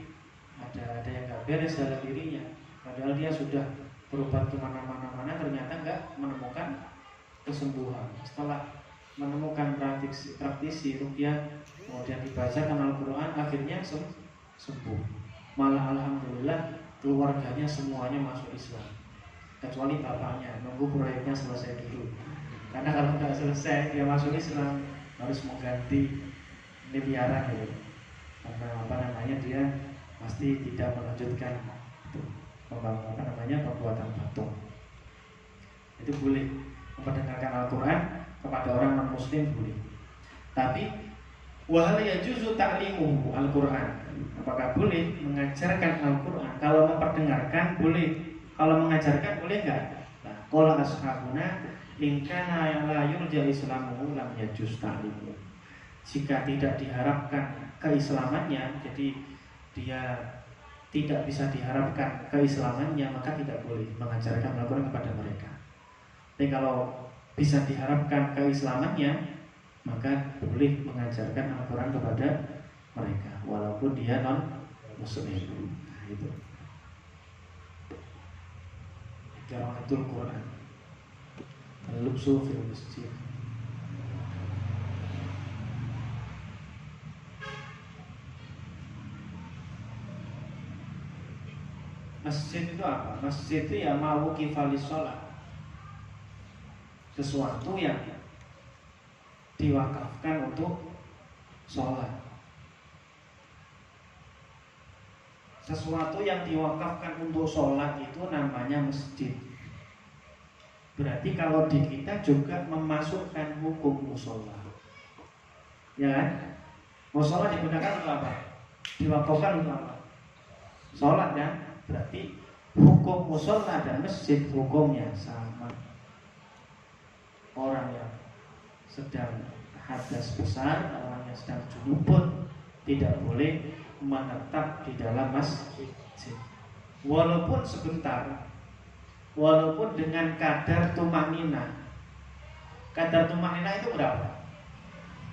Speaker 1: ada yang gak beres dalam dirinya. Padahal dia sudah berobat kemana-mana, ternyata gak menemukan kesembuhan. Setelah menemukan praktisi ruqyah, kemudian dibacakan Al-Quran, akhirnya sembuh. Malah alhamdulillah keluarganya semuanya masuk Islam, kecuali bapaknya nunggu proyeknya selesai dulu. Karena kalau tidak selesai dia masuk Islam, harus mengganti miliaran gitu. Karena dia pasti tidak melanjutkan pembuatan patung. Itu boleh memperdengarkan Al-Quran kepada orang non muslim, boleh. Tapi wahal yajuzu ta'limuhu Al-Quran. Apakah boleh mengajarkan Al-Quran? Kalau memperdengarkan boleh, kalau mengajarkan boleh enggak? Nah, qala ashabuna in kana la yurja islamuhu lam yajuz ta'limuhu. Jika tidak diharapkan keislamannya, jadi dia tidak bisa diharapkan keislamannya, maka tidak boleh mengajarkan Al-Quran kepada mereka. Tapi kalau bisa diharapkan keislamannya, maka boleh mengajarkan Al-Quran kepada mereka walaupun dia non muslim. Nah, itu qiraatul Quran, al-lubsu fil masjid. Masjid itu apa? Masjid itu ya mawuqifal shalah, sesuatu yang diwakafkan untuk sholat. Sesuatu yang diwakafkan untuk sholat itu namanya masjid. Berarti kalau di kita juga memasukkan hukum musola, ya kan? Musola digunakan untuk apa? Diwakafkan untuk apa? Sholat kan? Berarti hukum musola dan masjid hukumnya sama. Orang yang sedang hadas besar, orang yang sedang junub pun tidak boleh menetap di dalam masjid, walaupun sebentar, walaupun dengan kadar tumanina. Kadar tumanina itu berapa?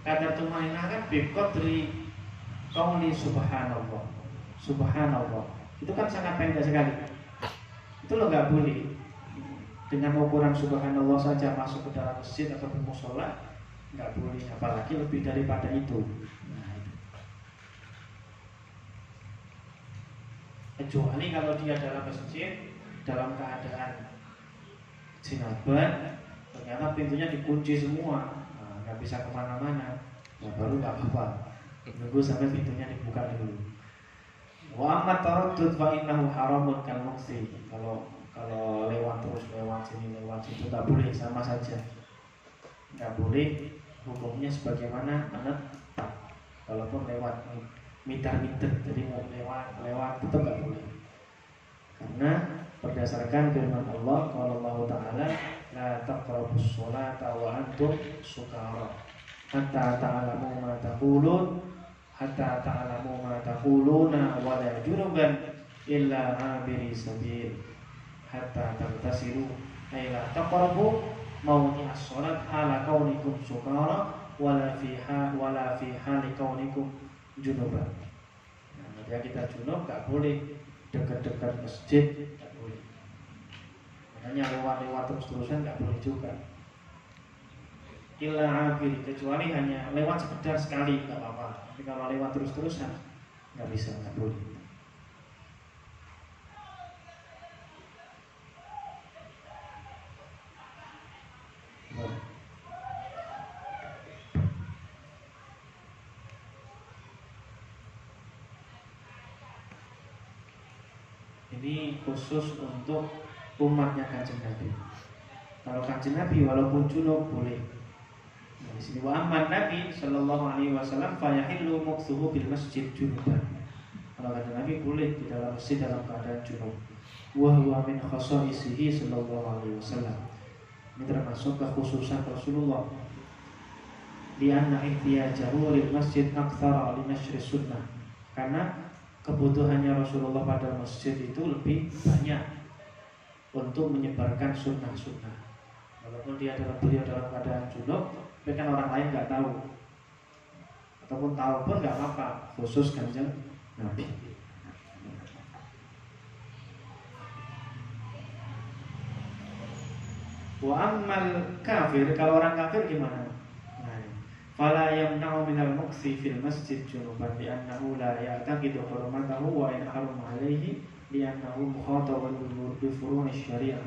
Speaker 1: Kadar tumanina kan biqadri qauli subhanallah. Subhanallah itu kan sangat pendek sekali. Itu lo nggak boleh dengan ukuran subhanallah saja masuk ke dalam masjid atau musola, nggak boleh, apalagi lebih daripada itu. Nah, itu. Kecuali kalau dia dalam masjid dalam keadaan jinaban, ternyata pintunya dikunci semua, nggak bisa kemana-mana, nah, baru nggak apa-apa, nunggu sampai pintunya dibuka dulu. Wa amma taraddud fa innahu haramun kal muqsi. Kalau lewat terus, lewat sini, lewat situ, nggak boleh, sama saja. Nggak boleh, hukumnya sebagaimana menetap. Kalaupun lewat meter-meter, jadi mau lewat itu nggak boleh. Karena berdasarkan firman Allah, kalau Allah Taala la taqrabus sholata wa antum sukara hatta ta'lamu ma taqulun hatta ta'lamu ma taquluna wa la junuban illa abiri sabil hatta taghtasilu ay la taqrabu mawdi'as sholat ala kauni kuntum sukara wala fi hali kaunikum junuban. Nah, ketika kita junub nggak boleh dekat-dekat masjid, nggak boleh. Makanya lewat terus-terusan nggak boleh juga. Illa abiri, kecuali hanya lewat sekedar sekali nggak apa-apa. Tapi kalau lewat terus-terusan nggak bisa, nggak boleh. Ini khusus untuk umatnya Kanjeng Nabi. Kalau Kanjeng Nabi walaupun junub boleh. Nah, di sini wa amman Nabi sallallahu alaihi wasallam fa yahillu mukthuhu bil masjid junuban. Kalau Kanjeng Nabi boleh di dalam masjid dalam keadaan junub. Wa huwa min khasaisihi sallallahu alaihi wasallam. Ini termasuk kekhususan Rasulullah. Di anna ihtiyajahu lil masjid aktsara li nashri sunnah. Karena kebutuhannya Rasulullah pada masjid itu lebih banyak untuk menyebarkan sunnah-sunnah. Walaupun beliau dalam keadaan junub, tapi kan orang lain nggak tahu, ataupun tahu pun nggak apa-apa, khusus Kanjeng Nabi. Wa ammal kafir, kalau orang kafir gimana? Fala yamna'u minal muqsi fil masjid junuban li'annahu la ya'taqidu hurmatahu wa in harama 'alaihi li'annahu mukhatabun bi furu'i syariah.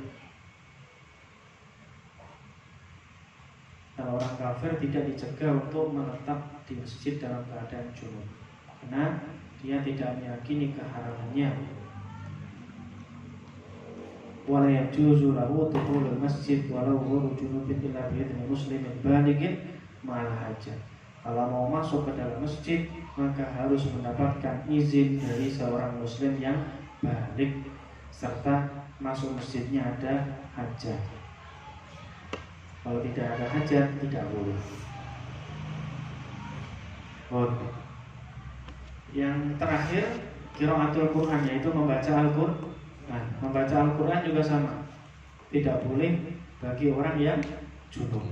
Speaker 1: Kalau orang kafir tidak dicegah untuk menetap di masjid dalam keadaan junub karena dia tidak meyakini keharamannya. Wa la yajuzu lahu dukhulul masjid walau huwa junubin illa bi idzni muslimin balighin ma'al hajat. Kalau mau masuk ke dalam masjid maka harus mendapatkan izin dari seorang muslim yang balik serta masuk masjidnya ada hajat. Kalau tidak ada hajat tidak boleh. Yang terakhir qiraatul Quran, yaitu membaca Al-Quran. Membaca Al-Quran juga sama, tidak boleh bagi orang yang junub.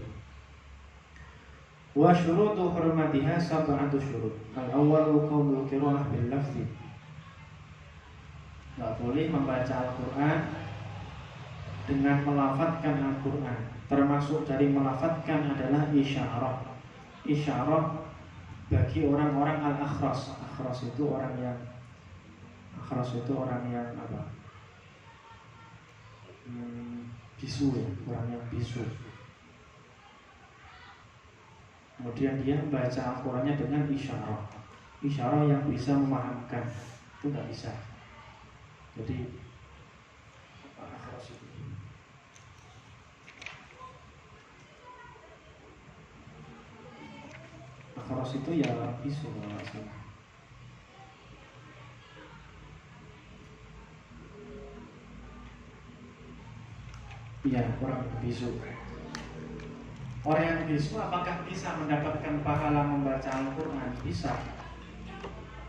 Speaker 1: Wa syurutu hurmatiha sab'atu syurut. Al-awwalu qaulul qiraah bil lafzi. Enggak boleh membaca Al-Qur'an dengan melafadzkan Al-Qur'an. Termasuk dari melafadzkan adalah isyarah. Isyarah bagi orang-orang al-akhras. Akhras itu orang yang apa? Bisu ya, orang yang bisu. Kemudian dia membaca Al-Qurannya dengan isyarah. Isyarah yang bisa memahamkan. Itu nggak bisa. Jadi akhras itu ya bisu kalau nggak salah. Iya, orang bisu. Orang yang bisu apakah bisa mendapatkan pahala membaca Al-Quran? Bisa.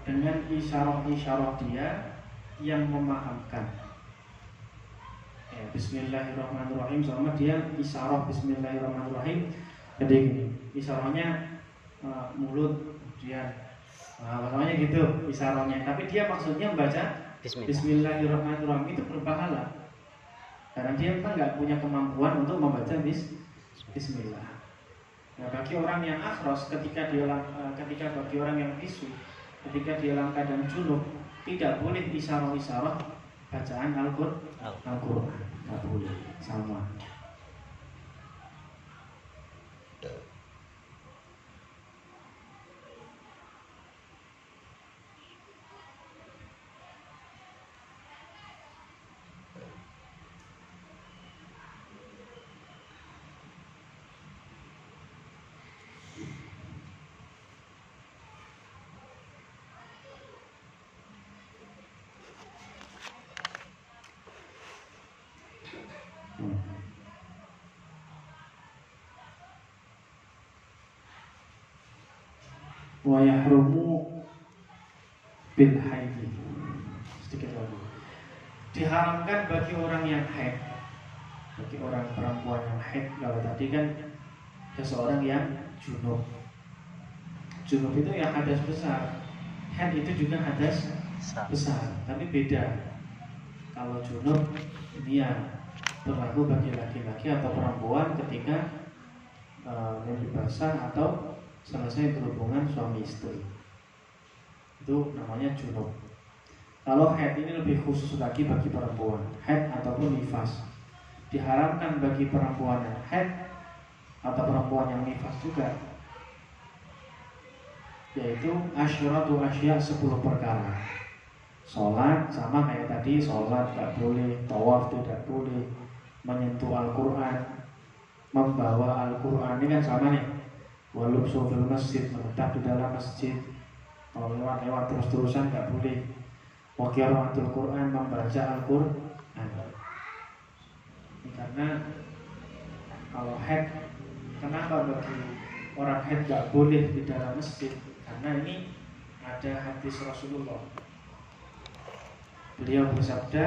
Speaker 1: Dengan isyarah dia yang memahamkan. Bismillahirrahmanirrahim. Selama dia isyarah Bismillahirrahmanirrahim. Jadi gini, isyarahnya mulut dia. Namanya gitu isyarahnya. Tapi dia maksudnya membaca Bismillahirrahmanirrahim, itu berpahala. Karena dia kan nggak punya kemampuan untuk membaca Bismillah. Nah, bagi orang yang akhras, ketika bagi orang yang bisu, ketika dia dalam keadaan junub, tidak boleh isyarah bacaan Al-Quran. Tidak boleh, sama. Wa yahrumu bil haid. Sedikit lagi. Diharamkan bagi orang yang haid. Bagi orang perempuan yang haid. Kalau tadi kan seseorang yang junub. Junub itu ya hadas besar, haid itu juga hadas besar, tapi beda. Kalau junub ini ya berlaku bagi laki-laki atau perempuan ketika mandi basah atau selesai berhubungan suami istri, itu namanya junub. Kalau haid ini lebih khusus lagi bagi perempuan, haid ataupun nifas. Diharamkan bagi perempuan yang haid atau perempuan yang nifas juga, yaitu asyuratu asya 10 perkara. Sholat sama kayak tadi, sholat gak boleh, tawaf tidak boleh, menyentuh Al-Quran, membawa Al-Quran ini kan sama nih. Walubsu fil masjid, menetap di dalam masjid, kalau lewat terus-terusan gak boleh. Wa qiraatul Quran, membaca Al-Quran. Ini karena kalau haid, kenapa bagi orang haid gak boleh di dalam masjid? Karena ini ada hadis Rasulullah. Beliau bersabda,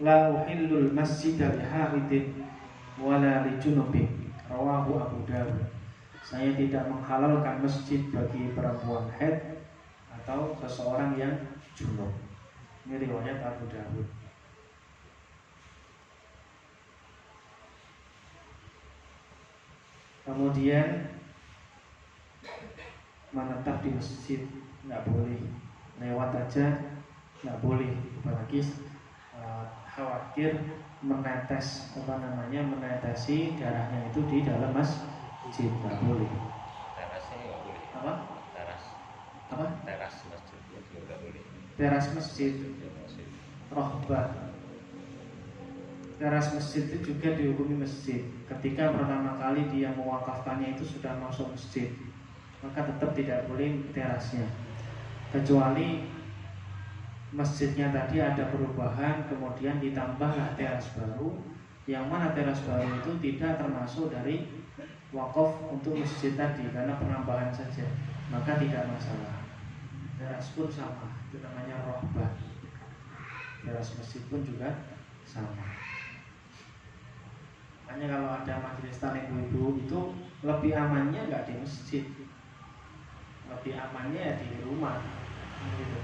Speaker 1: la uhillul masjida li haidin wala li junubin. Rawahu Abu Dawud. Saya tidak menghalalkan masjid bagi perempuan haid atau seseorang yang junub. Ini riwayat Abu Dawud. Kemudian menetap di masjid nggak boleh, lewat aja nggak boleh, apalagi khawatir menetesi darahnya itu di dalam masjid, nggak boleh.
Speaker 5: Terasnya nggak boleh.
Speaker 1: Apa?
Speaker 5: Teras masjid juga nggak boleh.
Speaker 1: Teras masjid, rohbah. Teras masjid itu juga dihukumi masjid. Ketika pertama kali dia mewakafkannya itu sudah masuk masjid, maka tetap tidak boleh terasnya, kecuali masjidnya tadi ada perubahan, kemudian ditambahlah teras baru, yang mana teras baru itu tidak termasuk dari wakaf untuk masjid tadi karena penambahan saja, maka tidak masalah. Teras pun sama, itu namanya rohbah. Teras masjid pun juga sama. Makanya kalau ada majelis taklim ibu-ibu itu lebih amannya nggak di masjid, lebih amannya ya di rumah gitu.